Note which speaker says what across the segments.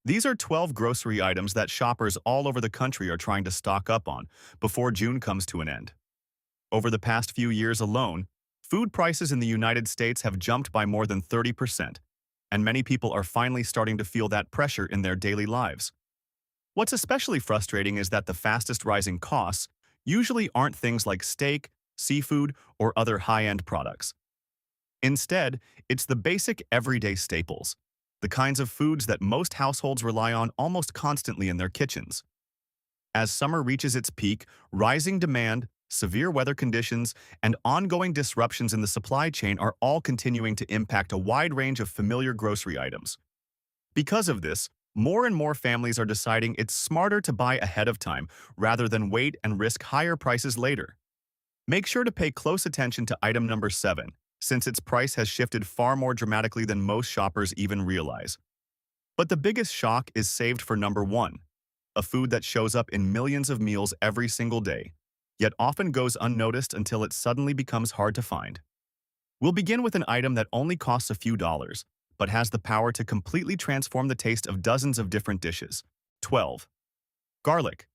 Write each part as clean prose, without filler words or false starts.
Speaker 1: These are 12 grocery items that shoppers all over the country are trying to stock up on before June comes to an end. Over the past few years alone, food prices in the United States have jumped by more than 30%, and many people are finally starting to feel that pressure in their daily lives. What's especially frustrating is that the fastest rising costs usually aren't things like steak, seafood, or other high-end products. Instead, it's the basic everyday staples, the kinds of foods that most households rely on almost constantly in their kitchens. As summer reaches its peak, rising demand, severe weather conditions, and ongoing disruptions in the supply chain are all continuing to impact a wide range of familiar grocery items. Because of this, more and more families are deciding it's smarter to buy ahead of time rather than wait and risk higher prices later. Make sure to pay close attention to item number 7, since its price has shifted far more dramatically than most shoppers even realize. But the biggest shock is saved for number 1, a food that shows up in millions of meals every single day, yet often goes unnoticed until it suddenly becomes hard to find. We'll begin with an item that only costs a few dollars, but has the power to completely transform the taste of dozens of different dishes. 12. Garlic.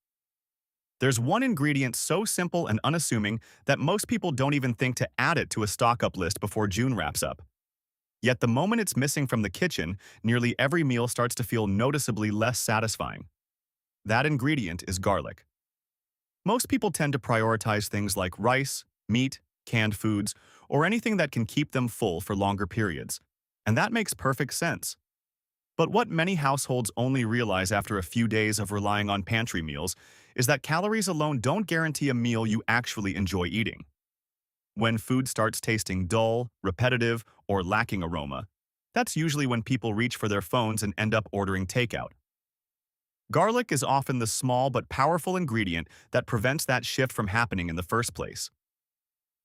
Speaker 1: There's one ingredient so simple and unassuming that most people don't even think to add it to a stock-up list before June wraps up. Yet the moment it's missing from the kitchen, nearly every meal starts to feel noticeably less satisfying. That ingredient is garlic. Most people tend to prioritize things like rice, meat, canned foods, or anything that can keep them full for longer periods, and that makes perfect sense. But what many households only realize after a few days of relying on pantry meals is that calories alone don't guarantee a meal you actually enjoy eating. When food starts tasting dull, repetitive, or lacking aroma, that's usually when people reach for their phones and end up ordering takeout. Garlic is often the small but powerful ingredient that prevents that shift from happening in the first place.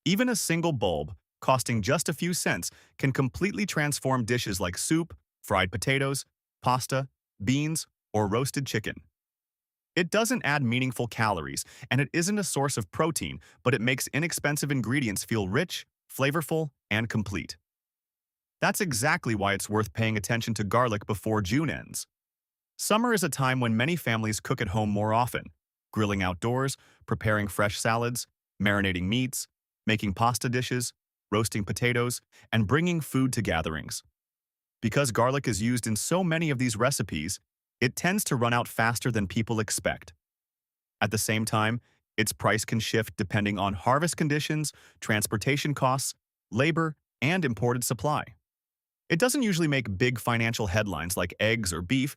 Speaker 1: Even a single bulb, costing just a few cents, can completely transform dishes like soup, fried potatoes, pasta, beans, or roasted chicken. It doesn't add meaningful calories, and it isn't a source of protein, but it makes inexpensive ingredients feel rich, flavorful, and complete. That's exactly why it's worth paying attention to garlic before June ends. Summer is a time when many families cook at home more often, grilling outdoors, preparing fresh salads, marinating meats, making pasta dishes, roasting potatoes, and bringing food to gatherings. Because garlic is used in so many of these recipes, it tends to run out faster than people expect. At the same time, its price can shift depending on harvest conditions, transportation costs, labor, and imported supply. It doesn't usually make big financial headlines like eggs or beef,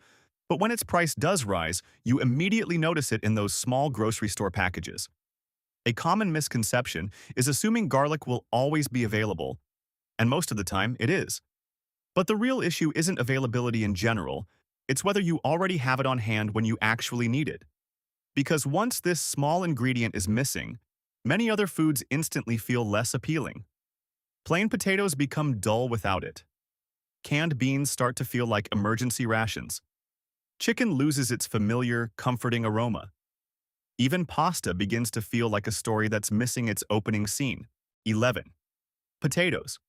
Speaker 1: but when its price does rise, you immediately notice it in those small grocery store packages. A common misconception is assuming garlic will always be available, and most of the time it is. But the real issue isn't availability in general, it's whether you already have it on hand when you actually need it. Because once this small ingredient is missing, many other foods instantly feel less appealing. Plain potatoes become dull without it. Canned beans start to feel like emergency rations. Chicken loses its familiar, comforting aroma. Even pasta begins to feel like a story that's missing its opening scene. 11. Potatoes.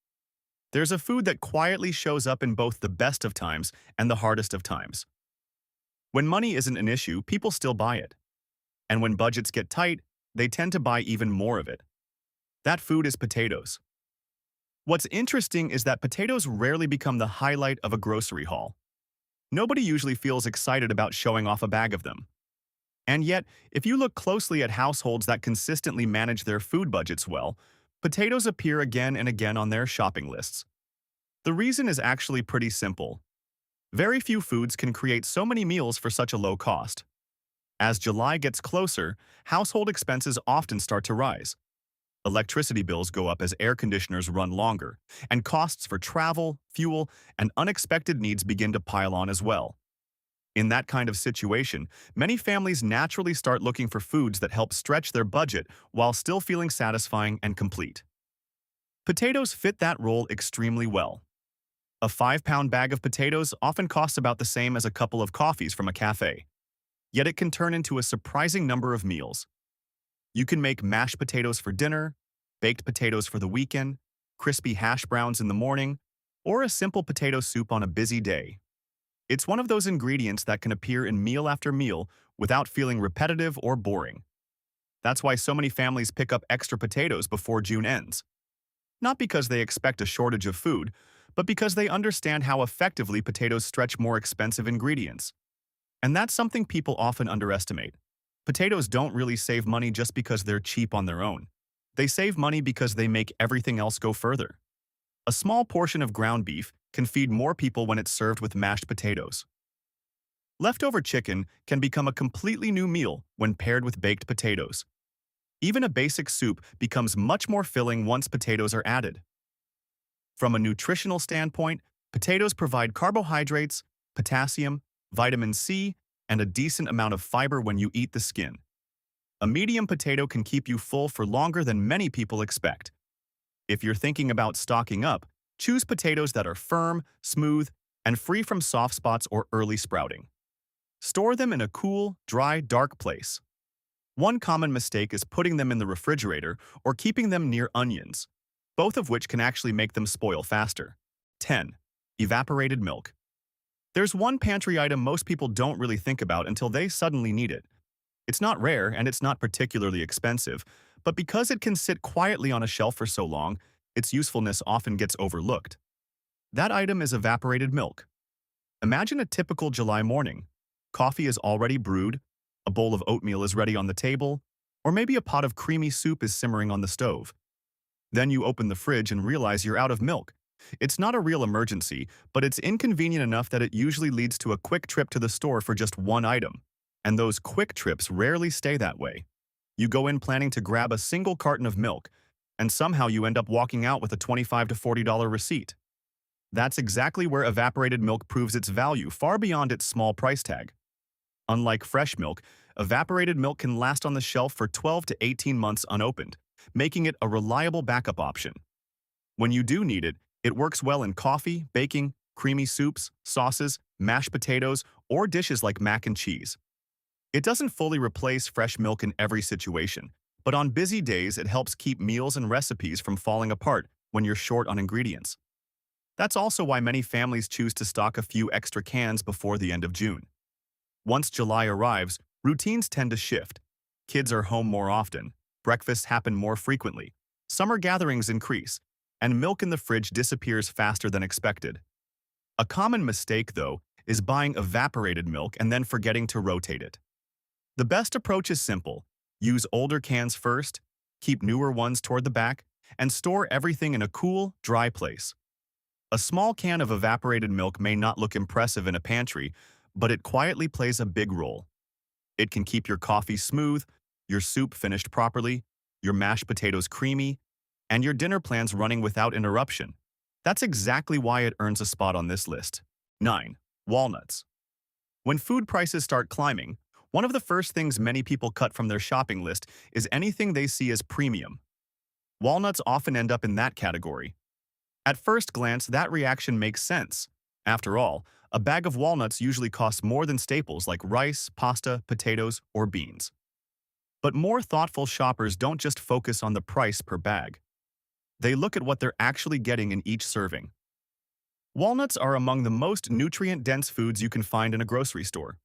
Speaker 1: There's a food that quietly shows up in both the best of times and the hardest of times. When money isn't an issue, people still buy it. And when budgets get tight, they tend to buy even more of it. That food is potatoes. What's interesting is that potatoes rarely become the highlight of a grocery haul. Nobody usually feels excited about showing off a bag of them. And yet, if you look closely at households that consistently manage their food budgets well, potatoes appear again and again on their shopping lists. The reason is actually pretty simple. Very few foods can create so many meals for such a low cost. As July gets closer, household expenses often start to rise. Electricity bills go up as air conditioners run longer, and costs for travel, fuel, and unexpected needs begin to pile on as well. In that kind of situation, many families naturally start looking for foods that help stretch their budget while still feeling satisfying and complete. Potatoes fit that role extremely well. A 5-pound bag of potatoes often costs about the same as a couple of coffees from a cafe. Yet it can turn into a surprising number of meals. You can make mashed potatoes for dinner, baked potatoes for the weekend, crispy hash browns in the morning, or a simple potato soup on a busy day. It's one of those ingredients that can appear in meal after meal without feeling repetitive or boring. That's why so many families pick up extra potatoes before June ends. Not because they expect a shortage of food, but because they understand how effectively potatoes stretch more expensive ingredients. And that's something people often underestimate. Potatoes don't really save money just because they're cheap on their own. They save money because they make everything else go further. A small portion of ground beef can feed more people when it's served with mashed potatoes. Leftover chicken can become a completely new meal when paired with baked potatoes. Even a basic soup becomes much more filling once potatoes are added. From a nutritional standpoint, potatoes provide carbohydrates, potassium, vitamin C, and a decent amount of fiber when you eat the skin. A medium potato can keep you full for longer than many people expect. If you're thinking about stocking up, choose potatoes that are firm, smooth, and free from soft spots or early sprouting. Store them in a cool, dry, dark place. One common mistake is putting them in the refrigerator or keeping them near onions, both of which can actually make them spoil faster. 10. Evaporated milk. There's one pantry item most people don't really think about until they suddenly need it. It's not rare and it's not particularly expensive, but because it can sit quietly on a shelf for so long, its usefulness often gets overlooked. That item is evaporated milk. Imagine a typical July morning. Coffee is already brewed, a bowl of oatmeal is ready on the table, or maybe a pot of creamy soup is simmering on the stove. Then you open the fridge and realize you're out of milk. It's not a real emergency, but it's inconvenient enough that it usually leads to a quick trip to the store for just one item. And those quick trips rarely stay that way. You go in planning to grab a single carton of milk, and somehow you end up walking out with a $25 to $40 receipt. That's exactly where evaporated milk proves its value far beyond its small price tag. Unlike fresh milk, evaporated milk can last on the shelf for 12 to 18 months unopened, making it a reliable backup option. When you do need it, it works well in coffee, baking, creamy soups, sauces, mashed potatoes, or dishes like mac and cheese. It doesn't fully replace fresh milk in every situation, but on busy days it helps keep meals and recipes from falling apart when you're short on ingredients. That's also why many families choose to stock a few extra cans before the end of June. Once July arrives, routines tend to shift. Kids are home more often, breakfasts happen more frequently, summer gatherings increase, and milk in the fridge disappears faster than expected. A common mistake, though, is buying evaporated milk and then forgetting to rotate it. The best approach is simple. Use older cans first, keep newer ones toward the back, and store everything in a cool, dry place. A small can of evaporated milk may not look impressive in a pantry, but it quietly plays a big role. It can keep your coffee smooth, your soup finished properly, your mashed potatoes creamy, and your dinner plans running without interruption. That's exactly why it earns a spot on this list. 9. Walnuts. When food prices start climbing, one of the first things many people cut from their shopping list is anything they see as premium. Walnuts often end up in that category. At first glance, that reaction makes sense. After all, a bag of walnuts usually costs more than staples like rice, pasta, potatoes, or beans. But more thoughtful shoppers don't just focus on the price per bag. They look at what they're actually getting in each serving. Walnuts are among the most nutrient-dense foods you can find in a grocery store.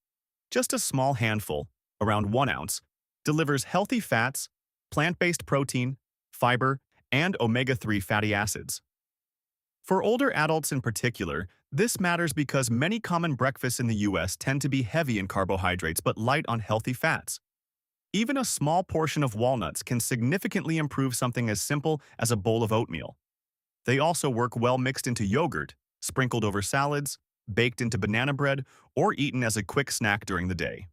Speaker 1: Just a small handful, around 1 ounce, delivers healthy fats, plant-based protein, fiber, and omega-3 fatty acids. For older adults in particular, this matters because many common breakfasts in the US tend to be heavy in carbohydrates but light on healthy fats. Even a small portion of walnuts can significantly improve something as simple as a bowl of oatmeal. They also work well mixed into yogurt, sprinkled over salads, baked into banana bread, or eaten as a quick snack during the day.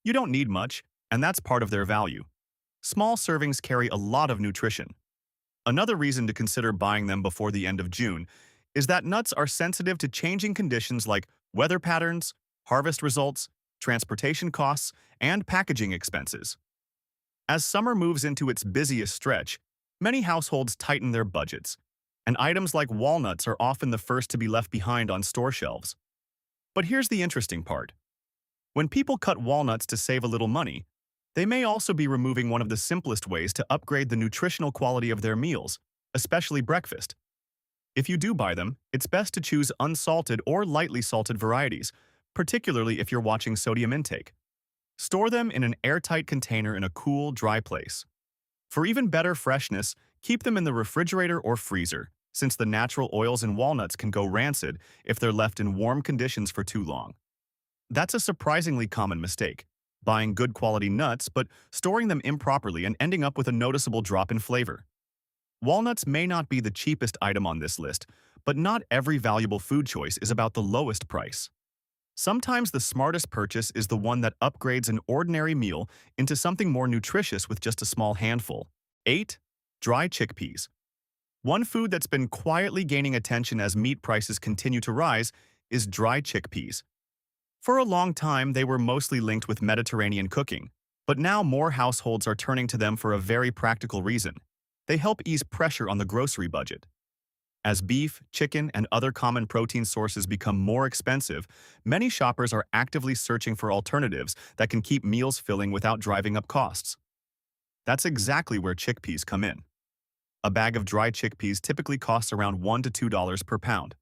Speaker 1: You don't need much, and that's part of their value. Small servings carry a lot of nutrition. Another reason to consider buying them before the end of June is that nuts are sensitive to changing conditions like weather patterns, harvest results, transportation costs, and packaging expenses. As summer moves into its busiest stretch, many households tighten their budgets, and items like walnuts are often the first to be left behind on store shelves. But here's the interesting part. When people cut walnuts to save a little money, they may also be removing one of the simplest ways to upgrade the nutritional quality of their meals, especially breakfast. If you do buy them, it's best to choose unsalted or lightly salted varieties, particularly if you're watching sodium intake. Store them in an airtight container in a cool, dry place. For even better freshness, keep them in the refrigerator or freezer, since the natural oils in walnuts can go rancid if they're left in warm conditions for too long. That's a surprisingly common mistake, buying good quality nuts but storing them improperly and ending up with a noticeable drop in flavor. Walnuts may not be the cheapest item on this list, but not every valuable food choice is about the lowest price. Sometimes the smartest purchase is the one that upgrades an ordinary meal into something more nutritious with just a small handful. 8. Dry chickpeas. One food that's been quietly gaining attention as meat prices continue to rise is dry chickpeas. For a long time, they were mostly linked with Mediterranean cooking, but now more households are turning to them for a very practical reason. They help ease pressure on the grocery budget. As beef, chicken, and other common protein sources become more expensive, many shoppers are actively searching for alternatives that can keep meals filling without driving up costs. That's exactly where chickpeas come in. A bag of dry chickpeas typically costs around $1 to $2 per pound.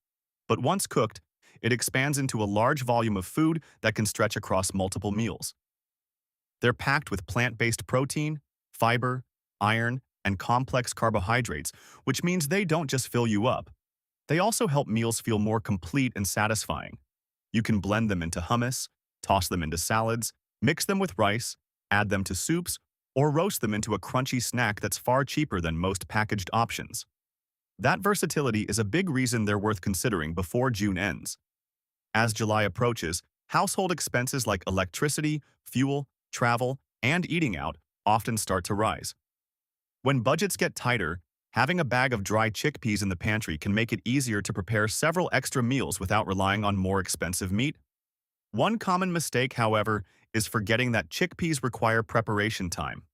Speaker 1: But once cooked, it expands into a large volume of food that can stretch across multiple meals. They're packed with plant-based protein, fiber, iron, and complex carbohydrates, which means they don't just fill you up. They also help meals feel more complete and satisfying. You can blend them into hummus, toss them into salads, mix them with rice, add them to soups, or roast them into a crunchy snack that's far cheaper than most packaged options. That versatility is a big reason they're worth considering before June ends. As July approaches, household expenses like electricity, fuel, travel, and eating out often start to rise. When budgets get tighter, having a bag of dry chickpeas in the pantry can make it easier to prepare several extra meals without relying on more expensive meat. One common mistake, however, is forgetting that chickpeas require preparation time.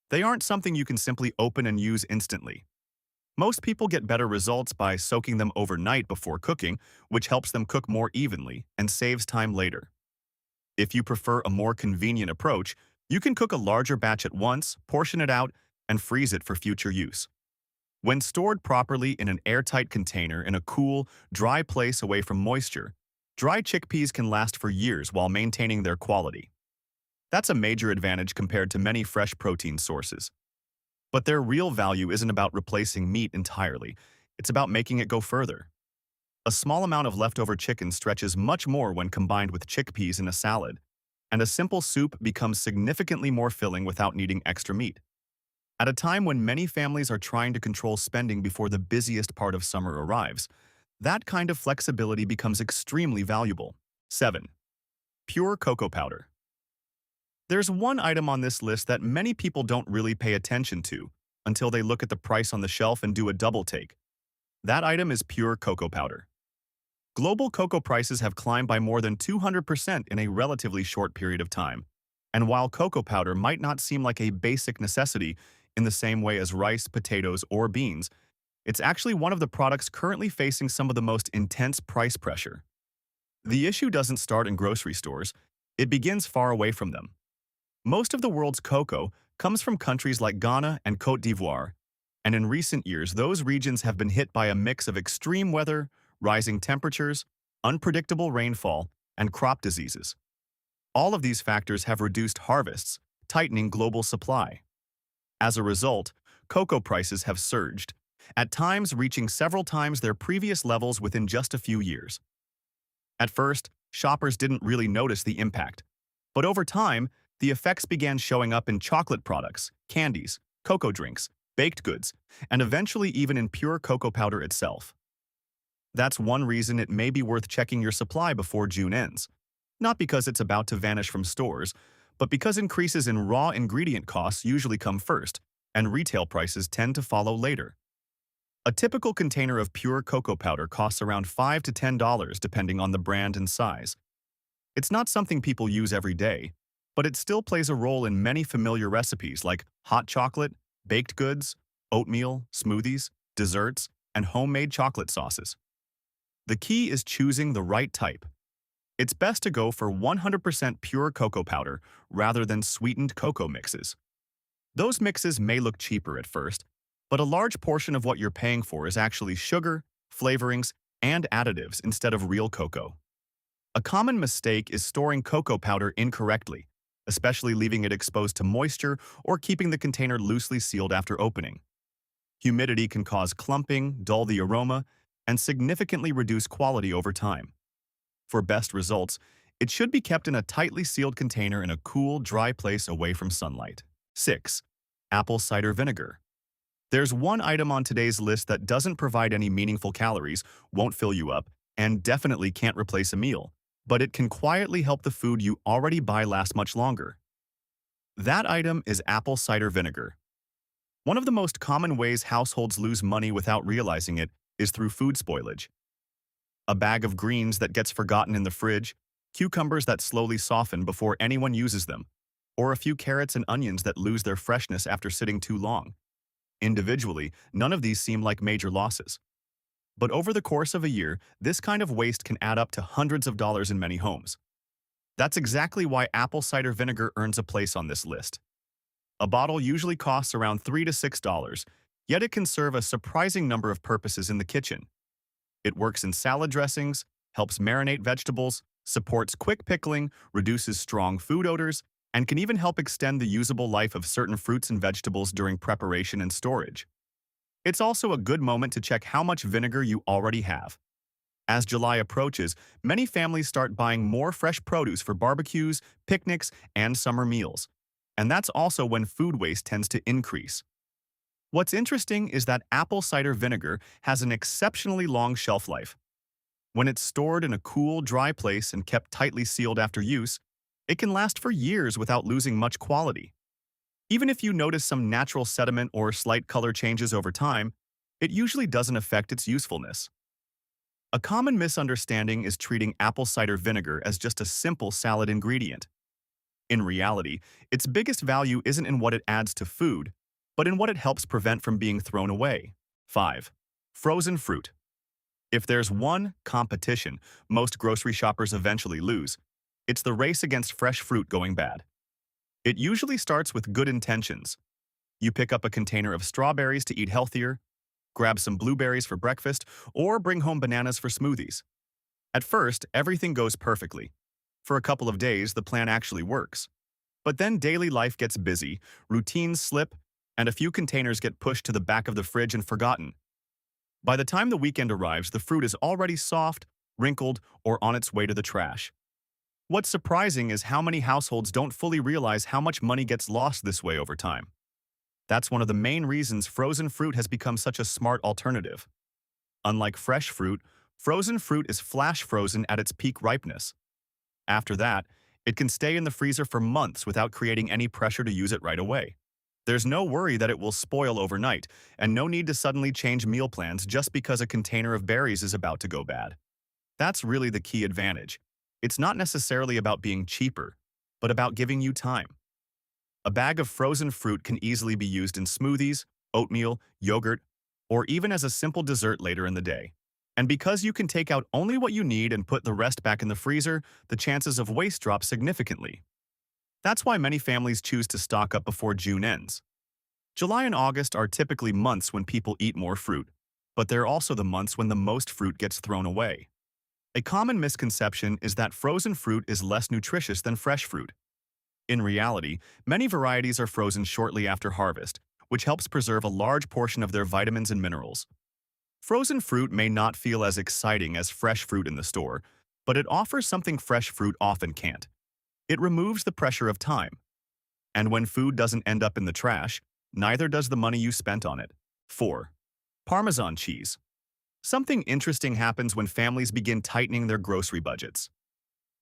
Speaker 1: They aren't something you can simply open and use instantly. Most people get better results by soaking them overnight before cooking, which helps them cook more evenly and saves time later. If you prefer a more convenient approach, you can cook a larger batch at once, portion it out, and freeze it for future use. When stored properly in an airtight container in a cool, dry place away from moisture, dry chickpeas can last for years while maintaining their quality. That's a major advantage compared to many fresh protein sources. But their real value isn't about replacing meat entirely, it's about making it go further. A small amount of leftover chicken stretches much more when combined with chickpeas in a salad, and a simple soup becomes significantly more filling without needing extra meat. At a time when many families are trying to control spending before the busiest part of summer arrives, that kind of flexibility becomes extremely valuable. 7. Pure cocoa powder. There's one item on this list that many people don't really pay attention to until they look at the price on the shelf and do a double take. That item is pure cocoa powder. Global cocoa prices have climbed by more than 200% in a relatively short period of time. And while cocoa powder might not seem like a basic necessity in the same way as rice, potatoes, or beans, it's actually one of the products currently facing some of the most intense price pressure. The issue doesn't start in grocery stores, it begins far away from them. Most of the world's cocoa comes from countries like Ghana and Côte d'Ivoire, and in recent years those regions have been hit by a mix of extreme weather, rising temperatures, unpredictable rainfall, and crop diseases. All of these factors have reduced harvests, tightening global supply. As a result, cocoa prices have surged, at times reaching several times their previous levels within just a few years. At first, shoppers didn't really notice the impact, but over time, the effects began showing up in chocolate products, candies, cocoa drinks, baked goods, and eventually even in pure cocoa powder itself. That's one reason it may be worth checking your supply before June ends. Not because it's about to vanish from stores, but because increases in raw ingredient costs usually come first, and retail prices tend to follow later. A typical container of pure cocoa powder costs around $5 to $10 depending on the brand and size. It's not something people use every day, but it still plays a role in many familiar recipes like hot chocolate, baked goods, oatmeal, smoothies, desserts, and homemade chocolate sauces. The key is choosing the right type. It's best to go for 100% pure cocoa powder rather than sweetened cocoa mixes. Those mixes may look cheaper at first, but a large portion of what you're paying for is actually sugar, flavorings, and additives instead of real cocoa. A common mistake is storing cocoa powder incorrectly, especially leaving it exposed to moisture or keeping the container loosely sealed after opening. Humidity can cause clumping, dull the aroma, and significantly reduce quality over time. For best results, it should be kept in a tightly sealed container in a cool, dry place away from sunlight. 6. Apple cider vinegar. There's one item on today's list that doesn't provide any meaningful calories, won't fill you up, and definitely can't replace a meal, but it can quietly help the food you already buy last much longer. That item is apple cider vinegar. One of the most common ways households lose money without realizing it is through food spoilage. A bag of greens that gets forgotten in the fridge, cucumbers that slowly soften before anyone uses them, or a few carrots and onions that lose their freshness after sitting too long. Individually, none of these seem like major losses. But over the course of a year, this kind of waste can add up to hundreds of dollars in many homes. That's exactly why apple cider vinegar earns a place on this list. A bottle usually costs around $3 to $6, yet it can serve a surprising number of purposes in the kitchen. It works in salad dressings, helps marinate vegetables, supports quick pickling, reduces strong food odors, and can even help extend the usable life of certain fruits and vegetables during preparation and storage. It's also a good moment to check how much vinegar you already have. As July approaches, many families start buying more fresh produce for barbecues, picnics, and summer meals. And that's also when food waste tends to increase. What's interesting is that apple cider vinegar has an exceptionally long shelf life. When it's stored in a cool, dry place and kept tightly sealed after use, it can last for years without losing much quality. Even if you notice some natural sediment or slight color changes over time, it usually doesn't affect its usefulness. A common misunderstanding is treating apple cider vinegar as just a simple salad ingredient. In reality, its biggest value isn't in what it adds to food, but in what it helps prevent from being thrown away. 5. Frozen fruit. If there's one competition most grocery shoppers eventually lose, it's the race against fresh fruit going bad. It usually starts with good intentions. You pick up a container of strawberries to eat healthier, grab some blueberries for breakfast, or bring home bananas for smoothies. At first, everything goes perfectly. For a couple of days, the plan actually works. But then daily life gets busy, routines slip, and a few containers get pushed to the back of the fridge and forgotten. By the time the weekend arrives, the fruit is already soft, wrinkled, or on its way to the trash. What's surprising is how many households don't fully realize how much money gets lost this way over time. That's one of the main reasons frozen fruit has become such a smart alternative. Unlike fresh fruit, frozen fruit is flash frozen at its peak ripeness. After that, it can stay in the freezer for months without creating any pressure to use it right away. There's no worry that it will spoil overnight, and no need to suddenly change meal plans just because a container of berries is about to go bad. That's really the key advantage. It's not necessarily about being cheaper, but about giving you time. A bag of frozen fruit can easily be used in smoothies, oatmeal, yogurt, or even as a simple dessert later in the day. And because you can take out only what you need and put the rest back in the freezer, the chances of waste drop significantly. That's why many families choose to stock up before June ends. July and August are typically months when people eat more fruit, but they're also the months when the most fruit gets thrown away. A common misconception is that frozen fruit is less nutritious than fresh fruit. In reality, many varieties are frozen shortly after harvest, which helps preserve a large portion of their vitamins and minerals. Frozen fruit may not feel as exciting as fresh fruit in the store, but it offers something fresh fruit often can't. It removes the pressure of time. And when food doesn't end up in the trash, neither does the money you spent on it. 4. Parmesan cheese. Something interesting happens when families begin tightening their grocery budgets.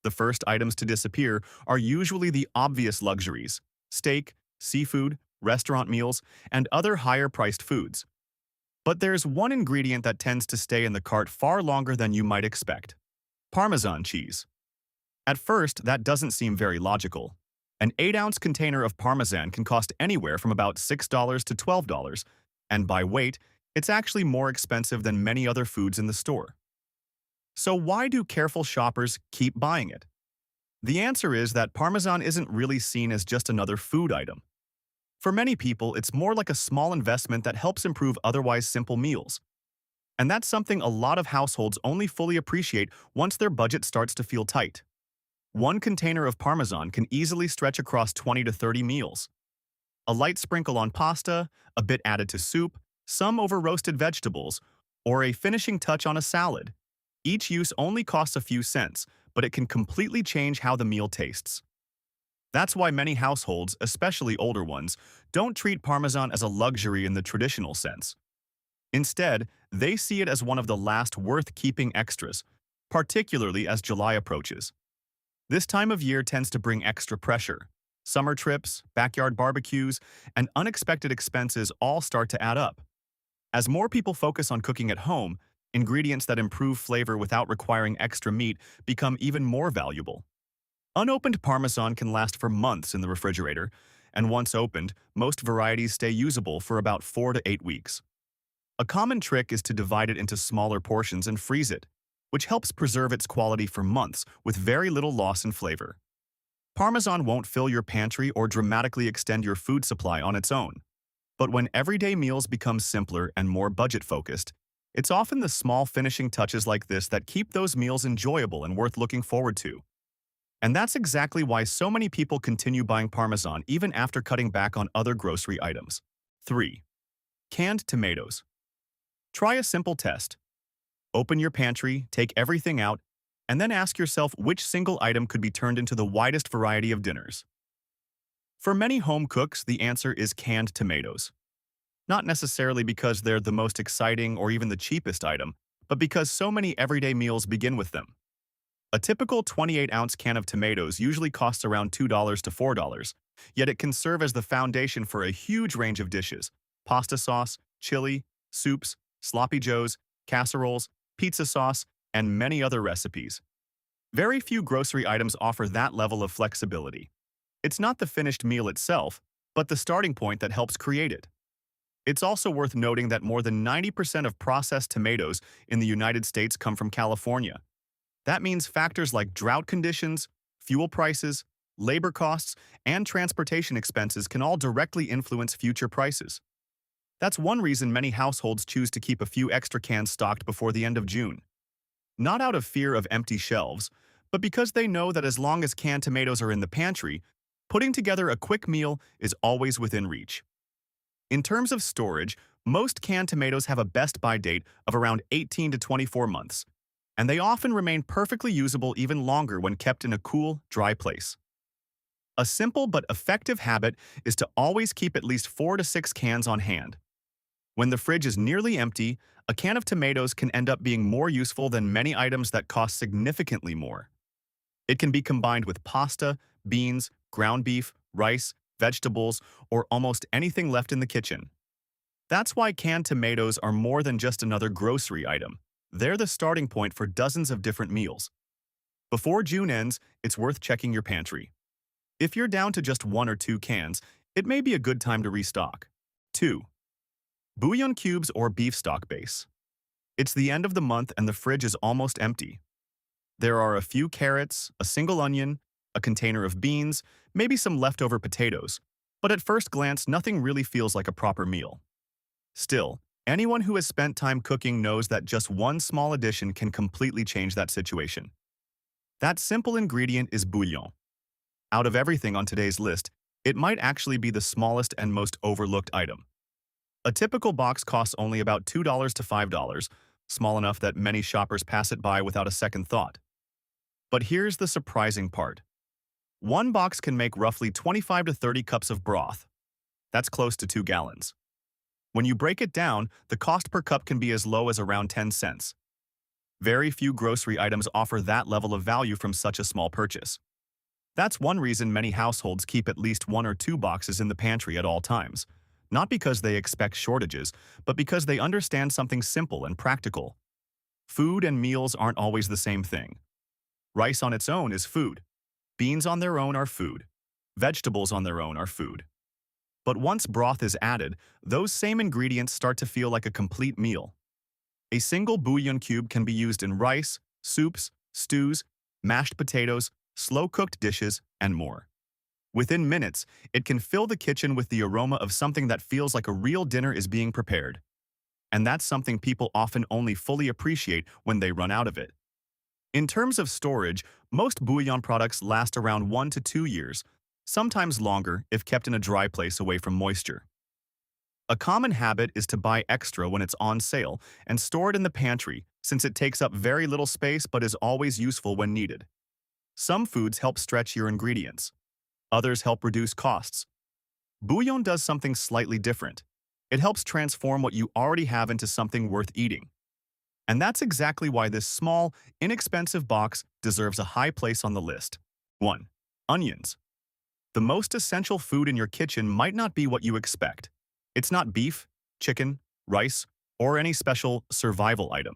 Speaker 1: The first items to disappear are usually the obvious luxuries: steak, seafood, restaurant meals, and other higher-priced foods. But there's one ingredient that tends to stay in the cart far longer than you might expect: Parmesan cheese. At first, that doesn't seem very logical. An 8-ounce container of Parmesan can cost anywhere from about $6 to $12, and by weight, it's actually more expensive than many other foods in the store. So why do careful shoppers keep buying it? The answer is that Parmesan isn't really seen as just another food item. For many people, it's more like a small investment that helps improve otherwise simple meals. And that's something a lot of households only fully appreciate once their budget starts to feel tight. One container of Parmesan can easily stretch across 20 to 30 meals. A light sprinkle on pasta, a bit added to soup, some over roasted vegetables, or a finishing touch on a salad. Each use only costs a few cents, but it can completely change how the meal tastes. That's why many households, especially older ones, don't treat Parmesan as a luxury in the traditional sense. Instead, they see it as one of the last worth-keeping extras, particularly as July approaches. This time of year tends to bring extra pressure. Summer trips, backyard barbecues, and unexpected expenses all start to add up. As more people focus on cooking at home, ingredients that improve flavor without requiring extra meat become even more valuable. Unopened Parmesan can last for months in the refrigerator, and once opened, most varieties stay usable for about 4 to 8 weeks. A common trick is to divide it into smaller portions and freeze it, which helps preserve its quality for months with very little loss in flavor. Parmesan won't fill your pantry or dramatically extend your food supply on its own. But when everyday meals become simpler and more budget-focused, it's often the small finishing touches like this that keep those meals enjoyable and worth looking forward to. And that's exactly why so many people continue buying Parmesan even after cutting back on other grocery items. 3. Canned tomatoes. Try a simple test. Open your pantry, take everything out, and then ask yourself which single item could be turned into the widest variety of dinners. For many home cooks, the answer is canned tomatoes. Not necessarily because they're the most exciting or even the cheapest item, but because so many everyday meals begin with them. A typical 28-ounce can of tomatoes usually costs around $2 to $4, yet it can serve as the foundation for a huge range of dishes: pasta sauce, chili, soups, sloppy joes, casseroles, pizza sauce, and many other recipes. Very few grocery items offer that level of flexibility. It's not the finished meal itself, but the starting point that helps create it. It's also worth noting that more than 90% of processed tomatoes in the United States come from California. That means factors like drought conditions, fuel prices, labor costs, and transportation expenses can all directly influence future prices. That's one reason many households choose to keep a few extra cans stocked before the end of June. Not out of fear of empty shelves, but because they know that as long as canned tomatoes are in the pantry, putting together a quick meal is always within reach. In terms of storage, most canned tomatoes have a best-by date of around 18 to 24 months, and they often remain perfectly usable even longer when kept in a cool, dry place. A simple but effective habit is to always keep at least 4 to 6 cans on hand. When the fridge is nearly empty, a can of tomatoes can end up being more useful than many items that cost significantly more. It can be combined with pasta, beans, ground beef, rice, vegetables, or almost anything left in the kitchen. That's why canned tomatoes are more than just another grocery item. They're the starting point for dozens of different meals. Before June ends, it's worth checking your pantry. If you're down to just 1 or 2 cans, it may be a good time to restock. 2. Bouillon cubes or beef stock base. It's the end of the month and the fridge is almost empty. There are a few carrots, a single onion, a container of beans, maybe some leftover potatoes, but at first glance, nothing really feels like a proper meal. Still, anyone who has spent time cooking knows that just one small addition can completely change that situation. That simple ingredient is bouillon. Out of everything on today's list, it might actually be the smallest and most overlooked item. A typical box costs only about $2 to $5, small enough that many shoppers pass it by without a second thought. But here's the surprising part. One box can make roughly 25 to 30 cups of broth. That's close to 2 gallons. When you break it down, the cost per cup can be as low as around 10 cents. Very few grocery items offer that level of value from such a small purchase. That's one reason many households keep at least 1 or 2 boxes in the pantry at all times. Not because they expect shortages, but because they understand something simple and practical. Food and meals aren't always the same thing. Rice on its own is food. Beans on their own are food. Vegetables on their own are food. But once broth is added, those same ingredients start to feel like a complete meal. A single bouillon cube can be used in rice, soups, stews, mashed potatoes, slow-cooked dishes, and more. Within minutes, it can fill the kitchen with the aroma of something that feels like a real dinner is being prepared. and that's something people often only fully appreciate when they run out of it. In terms of storage, most bouillon products last around 1 to 2 years, sometimes longer if kept in a dry place away from moisture. A common habit is to buy extra when it's on sale and store it in the pantry since it takes up very little space but is always useful when needed. Some foods help stretch your ingredients. Others help reduce costs. Bouillon does something slightly different. It helps transform what you already have into something worth eating. And that's exactly why this small, inexpensive box deserves a high place on the list. 1. Onions. The most essential food in your kitchen might not be what you expect. It's not beef, chicken, rice, or any special survival item.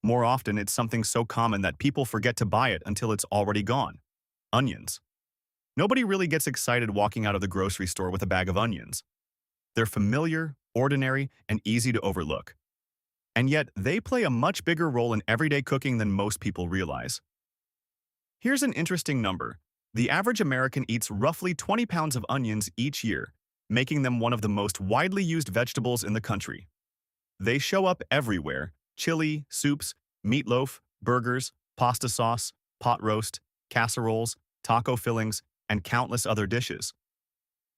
Speaker 1: More often, it's something so common that people forget to buy it until it's already gone. Onions. Nobody really gets excited walking out of the grocery store with a bag of onions. They're familiar, ordinary, and easy to overlook. And yet, they play a much bigger role in everyday cooking than most people realize. Here's an interesting number. The average American eats roughly 20 pounds of onions each year, making them one of the most widely used vegetables in the country. They show up everywhere: chili, soups, meatloaf, burgers, pasta sauce, pot roast, casseroles, taco fillings, and countless other dishes.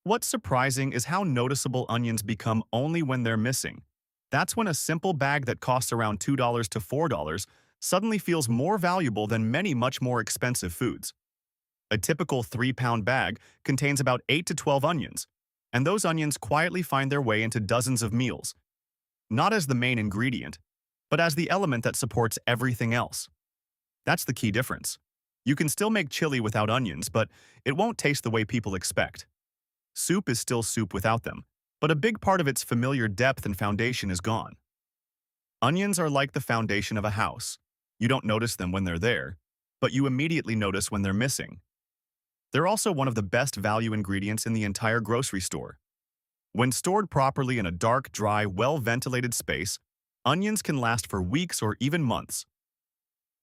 Speaker 1: What's surprising is how noticeable onions become only when they're missing. That's when a simple bag that costs around $2 to $4 suddenly feels more valuable than many much more expensive foods. A typical 3-pound bag contains about 8 to 12 onions, and those onions quietly find their way into dozens of meals, not as the main ingredient, but as the element that supports everything else. That's the key difference. You can still make chili without onions, but it won't taste the way people expect. Soup is still soup without them, but a big part of its familiar depth and foundation is gone. Onions are like the foundation of a house. You don't notice them when they're there, but you immediately notice when they're missing. They're also one of the best value ingredients in the entire grocery store. When stored properly in a dark, dry, well-ventilated space, onions can last for weeks or even months.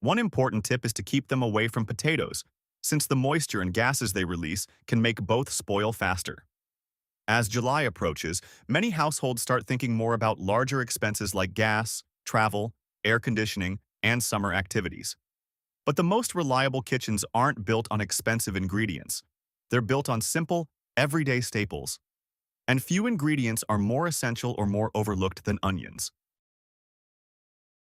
Speaker 1: One important tip is to keep them away from potatoes, since the moisture and gases they release can make both spoil faster. As July approaches, many households start thinking more about larger expenses like gas, travel, air conditioning, and summer activities. But the most reliable kitchens aren't built on expensive ingredients. They're built on simple, everyday staples. And few ingredients are more essential or more overlooked than onions.